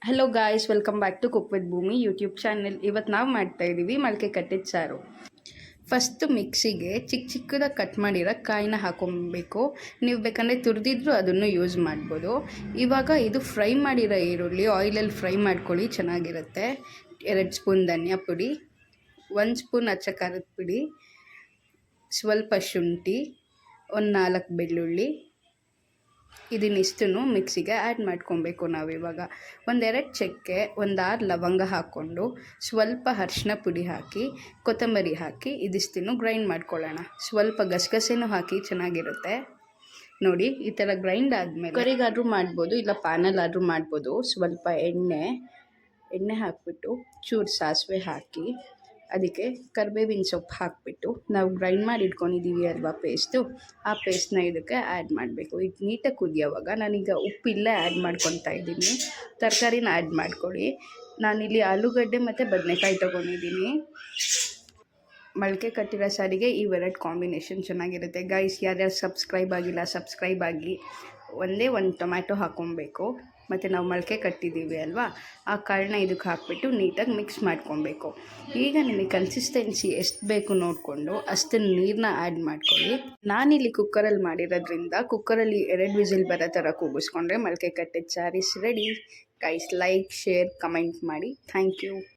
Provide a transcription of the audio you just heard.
Hello guys, welcome back to cook with Bhoomi YouTube channel. ಇವತ್ತು ನಾವು ಮಾಡ್ತಾ ಇದ್ದೀವಿ ಮೊಳಕೆ ಕಟ್ಟಿದ ಸಾರು. ಫಸ್ಟು ಮಿಕ್ಸಿಗೆ ಚಿಕ್ಕದಾಗಿ ಕಟ್ ಮಾಡಿರೋ ಕಾಯಿನ ಹಾಕೊಬೇಕು. ನೀವು ಬೇಕಂದರೆ ತುರಿದಿದ್ರು ಅದನ್ನು ಯೂಸ್ ಮಾಡ್ಬೋದು. ಇವಾಗ ಇದು ಫ್ರೈ ಮಾಡಿರೋ ಈರುಳ್ಳಿ ಆಯಿಲಲ್ಲಿ ಫ್ರೈ ಮಾಡ್ಕೊಳ್ಳಿ, ಚೆನ್ನಾಗಿರುತ್ತೆ. 2 ಸ್ಪೂನ್ ಧನಿಯಾ ಪುಡಿ, 1 ಸ್ಪೂನ್ ಅಚ್ಚ ಖಾರದ ಪುಡಿ, ಸ್ವಲ್ಪ ಶುಂಠಿ, ಒಂದು 4 ಬೆಳ್ಳುಳ್ಳಿ, ಇದನ್ನಿಷ್ಟನ್ನು ಮಿಕ್ಸಿಗೆ ಆ್ಯಡ್ ಮಾಡ್ಕೊಬೇಕು. ನಾವಿವಾಗ 1-2 ಚಕ್ಕೆ, 1-6 ಲವಂಗ ಹಾಕ್ಕೊಂಡು ಸ್ವಲ್ಪ ಅರಿಶಿನ ಪುಡಿ ಹಾಕಿ, ಕೊತ್ತಂಬರಿ ಹಾಕಿ ಇದಿಷ್ಟನ್ನು ಗ್ರೈಂಡ್ ಮಾಡ್ಕೊಳ್ಳೋಣ. ಸ್ವಲ್ಪ ಗಸಗಸೆನೂ ಹಾಕಿ, ಚೆನ್ನಾಗಿರುತ್ತೆ. ನೋಡಿ, ಈ ಥರ ಗ್ರೈಂಡ್ ಆದಮೇಲೆ ಕುಕ್ಕರಿಗಾದ್ರೂ ಮಾಡ್ಬೋದು, ಇಲ್ಲ ಪ್ಯಾನಲ್ಲಾದ್ರೂ ಮಾಡ್ಬೋದು. ಸ್ವಲ್ಪ ಎಣ್ಣೆ ಹಾಕ್ಬಿಟ್ಟು ಚೂರು ಸಾಸಿವೆ ಹಾಕಿ, ಅದಕ್ಕೆ ಕರಿಬೇವಿನ ಸೊಪ್ಪು ಹಾಕಿಬಿಟ್ಟು ನಾವು ಗ್ರೈಂಡ್ ಮಾಡಿ ಇಟ್ಕೊಂಡಿದ್ದೀವಿ ಅಲ್ವಾ ಪೇಸ್ಟು, ಆ ಪೇಸ್ಟ್ನ ಇದಕ್ಕೆ ಆ್ಯಡ್ ಮಾಡಬೇಕು. ಇದು ನೀಟಾಗಿ ಕುದಿಯೋವಾಗ ನಾನೀಗ ಉಪ್ಪಿಲ್ಲೇ ಆ್ಯಡ್ ಮಾಡ್ಕೊತಾ ಇದ್ದೀನಿ. ತರಕಾರಿನ ಆ್ಯಡ್ ಮಾಡ್ಕೊಳ್ಳಿ. ನಾನಿಲ್ಲಿ ಆಲೂಗಡ್ಡೆ ಮತ್ತು ಬದನೆಕಾಯಿ ತೊಗೊಂಡಿದ್ದೀನಿ. ಮೊಳಕೆ ಕಟ್ಟಿರೋ ಸಾರಿಗೆ ಇವೆರಡು ಕಾಂಬಿನೇಷನ್ ಚೆನ್ನಾಗಿರುತ್ತೆ. ಗೈಸ್, ಯಾರ್ಯಾರು ಸಬ್ಸ್ಕ್ರೈಬ್ ಆಗಿಲ್ಲ ಸಬ್ಸ್ಕ್ರೈಬ್ ಆಗಿ. ಒಂದೇ ಒಂದು ಟೊಮ್ಯಾಟೊ ಹಾಕ್ಕೊಬೇಕು. ಮತ್ತು ನಾವು ಮೊಳಕೆ ಕಟ್ಟಿದ್ದೀವಿ ಅಲ್ವಾ, ಆ ಕಾಳನ್ನ ಇದಕ್ಕೆ ಹಾಕ್ಬಿಟ್ಟು ನೀಟಾಗಿ ಮಿಕ್ಸ್ ಮಾಡ್ಕೊಬೇಕು. ಈಗ ನಿಮಗೆ ಕನ್ಸಿಸ್ಟೆನ್ಸಿ ಎಷ್ಟು ಬೇಕು ನೋಡಿಕೊಂಡು ಅಷ್ಟನ್ನು ನೀರನ್ನ ಆ್ಯಡ್ ಮಾಡ್ಕೊಳ್ಳಿ. ನಾನಿಲ್ಲಿ ಕುಕ್ಕರಲ್ಲಿ ಮಾಡಿರೋದ್ರಿಂದ ಕುಕ್ಕರಲ್ಲಿ 2 ವಿಸಿಲ್ ಬರೋ ಥರ ಕೂಗಿಸ್ಕೊಂಡ್ರೆ ಮೊಳಕೆ ಕಟ್ಟಿದ ಸಾರು is ready. Guys, like, share, comment ಮಾಡಿ. Thank you.